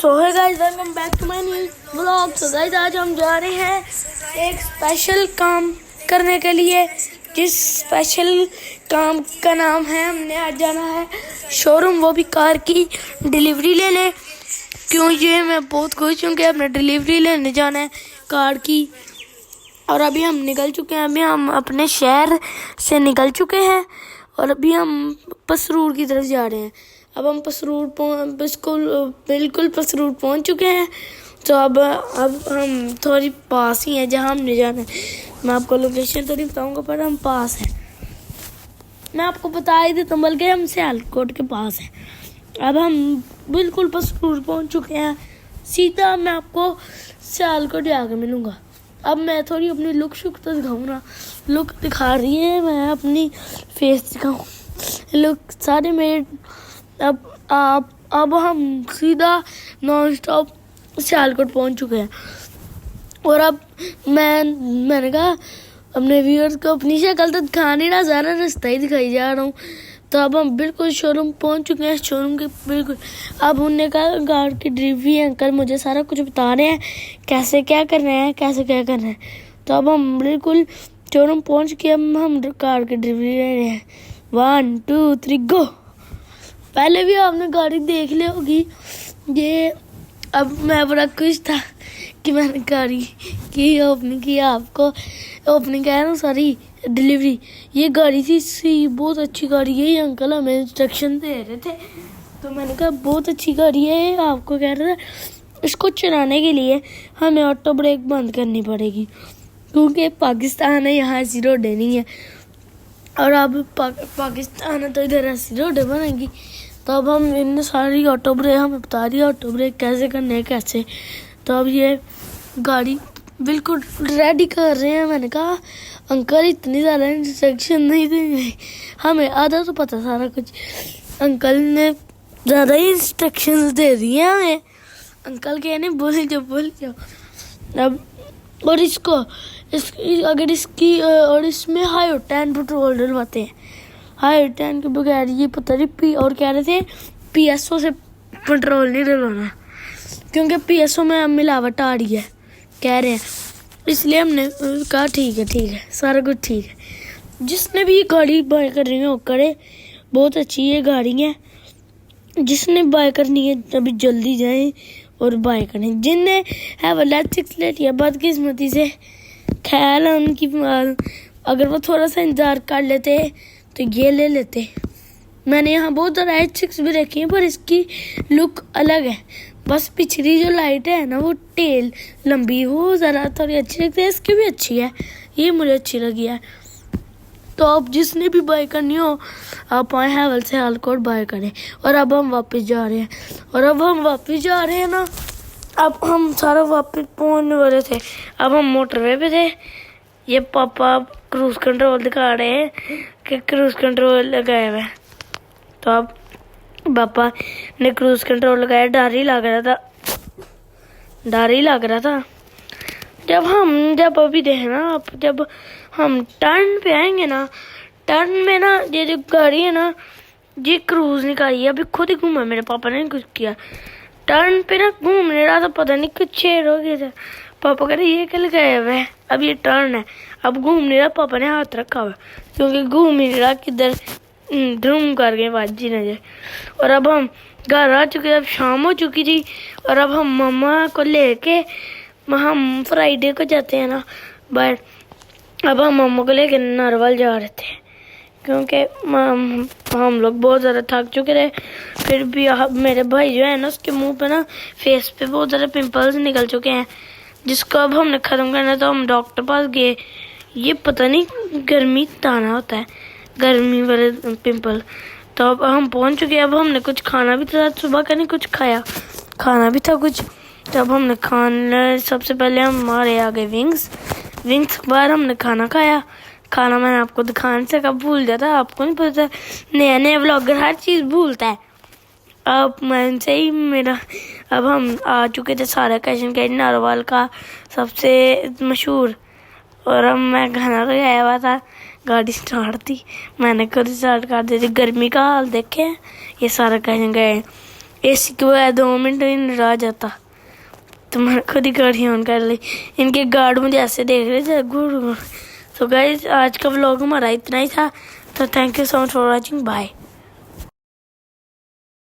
So hi guys, welcome back to my new vlog. तो guys आज हम जा रहे हैं एक स्पेशल काम करने के लिए, जिस स्पेशल काम का नाम है, हमने आज जाना है शोरूम, वो भी कार की डिलीवरी लेने। क्यों ये मैं बहुत खुश हूँ कि हमने डिलीवरी लेने जाना है कार की। और अभी हम निकल चुके हैं, अभी हम अपने शहर से निकल चुके हैं और अभी हम पसरूर की तरफ जा रहे हैं। अब हम बिल्कुल पसरूर पहुंच चुके हैं। तो अब हम थोड़ी पास ही हैं जहां हमने जाना है। मैं आपको लोकेशन तो नहीं बताऊंगा, पर हम पास हैं। मैं आपको बता ही देता हूँ, बल्कि हम सियालकोट के पास हैं। अब हम बिल्कुल पसरूर पहुंच चुके हैं। सीधा मैं आपको सियालकोट जाकर मिलूंगा। अब मैं थोड़ी अपनी लुक तो दिखाऊँ ना, लुक दिखा रही है, मैं अपनी फेस दिखाऊँ, लुक सारे मेरे। अब हम सीधा नॉन स्टॉप सियालकोट पहुंच चुके हैं। और अब मैंने कहा अपने व्यूअर्स को अपनी शक्ल तो दिखा नहीं रहा, सारा रास्ता ही दिखाई जा रहा हूँ। तो अब हम बिल्कुल शोरूम पहुंच चुके हैं, शोरूम के बिल्कुल। अब उनने कहा कार की डिलीवरी अंकल मुझे सारा कुछ बता रहे हैं, कैसे क्या कर रहे हैं, कैसे क्या कर रहे हैं। तो अब हम बिल्कुल शोरूम पहुंच के हम कार की डिलीवरी ले रहे हैं। 1 2 3 गो। पहले भी आपने गाड़ी देख ली होगी ये। अब मैं बड़ा खुश था कि मैंने गाड़ी की ओपनिंग की, आपको ओपनिंग कह रहा हूँ, सॉरी डिलीवरी। ये गाड़ी थी बहुत अच्छी गाड़ी है। ये अंकल हमें इंस्ट्रक्शन दे रहे थे, तो मैंने कहा बहुत अच्छी गाड़ी है। आपको कह रहे थे इसको चलाने के लिए हमें ऑटो ब्रेक बंद करनी पड़ेगी, क्योंकि पाकिस्तान है, यहाँ ऐसी रोडें नहीं है। और अब पाकिस्तान है तो इधर ऐसी रोडें बनेंगी। तो अब हम इन सारी ऑटो ब्रेक हमें बता दिया, ऑटो ब्रेक कैसे करने हैं, कैसे। तो अब ये गाड़ी बिल्कुल रेडी कर रहे हैं। मैंने कहा अंकल इतनी ज़्यादा इंस्ट्रक्शन नहीं देंगे, हमें आधा तो पता सारा कुछ। अंकल ने ज़्यादा ही इंस्ट्रक्शंस दे दिए हमें। अंकल कहने बोल जाओ। अब और अगर इसकी और इसमें हाई ऑक्टेन पेट्रोल डलवाते हैं। हाई ऑक्टेन के बगैर ये पता नहीं और कह रहे थे PSO से पेट्रोल नहीं डलवाना, क्योंकि PSO में मिलावट आ रही है कह रहे हैं। इसलिए हमने कहा ठीक है, सारा कुछ ठीक है। जिसने भी गाड़ी बाय करनी है वो करे, बहुत अच्छी ये गाड़ी है। जिसने बाय करनी है अभी जल्दी जाए और बाय करें। जिनने है वो लेट्स ले लिया बदकिस्मती से, ख्याल है उनकी। अगर वो थोड़ा सा इंतजार कर लेते तो ये ले लेते। मैंने यहाँ बहुत ज़्यादा H6 भी रखी है, पर इसकी लुक अलग है। बस पिछली जो लाइट है ना, वो टेल लंबी, वो ज़रा थोड़ी अच्छी लगती है। इसकी भी अच्छी है, ये मुझे अच्छी लगी है। तो अब जिसने भी बाय करनी हो आप आए हैवल से सियालकोट बाय करें। और अब हम वापस जा रहे हैं ना। अब हम सारा वापस पहुंचने वाले थे। अब हम मोटरवे पे थे। ये पापा क्रूज कंट्रोल दिखा रहे हैं कि क्रूज कंट्रोल लगाया हुआ है। तो अब पापा ने क्रूज कंट्रोल लगाया, डर ही लग रहा था। जब अभी देखना, जब हम टर्न पे आएंगे ना, टर्न में ना ये जो गाड़ी है ना, ये क्रूज निकाली है, अभी खुद ही घूमा, मेरे पापा ने कुछ किया। टर्न पे ना घूमने रहा था, पता नहीं कुछ छेड़ हो गया था। पापा कह रहे ये क्या लगाया हुआ है, अब ये टर्न है, अब घूम नहीं रहा। पापा ने हाथ रखा हुआ, क्योंकि घूम ही नहीं रहा, किधर धूम कर गए बाजी न जाए। और अब हम घर आ चुके, अब शाम हो चुकी थी। और अब हम मम्मा को लेके, हम फ्राइडे को जाते हैं ना बाहर। अब हम मम्मा को लेके नरवल जा रहे थे, क्योंकि हम लोग बहुत ज़्यादा थक चुके थे। फिर भी मेरे भाई जो है ना, उसके मुंह पे ना, फेस पे बहुत ज़्यादा पिंपल्स निकल चुके हैं, जिसको अब हमने ख़त्म करना। तो हम डॉक्टर पास गए। ये पता नहीं गर्मी ताना होता है, गर्मी वाले पिंपल। तो अब हम पहुंच चुके हैं। अब हमने कुछ खाना भी था, सुबह का नहीं कुछ खाना भी था कुछ। तब हमने खाना, सबसे पहले हमारे आ गए विंग्स के बाद हमने खाना खाया। खाना मैंने आपको दिखाने से कब भूल जाता, आपको नहीं पता, नया व्लॉगर हर चीज़ भूलता है। अब मैं से ही मेरा, अब हम आ चुके थे सारा कैशन के नारोवाल का सबसे मशहूर। और अब मैं खाना तो आया हुआ था, गाड़ी स्टार्ट थी, मैंने खुद स्टार्ट कर दी थी। गर्मी का हाल देखे, ये सारा कैशन गए। एसी के बाद 2 मिनट ही नहीं रह जाता, तो मैं खुद ही गाड़ी ऑन कर ली। इनके गार्ड मुझे ऐसे देख रहे थे घूर घूर। तो गाइस आज का व्लॉग हमारा इतना ही था, तो thank you so much for watching, bye.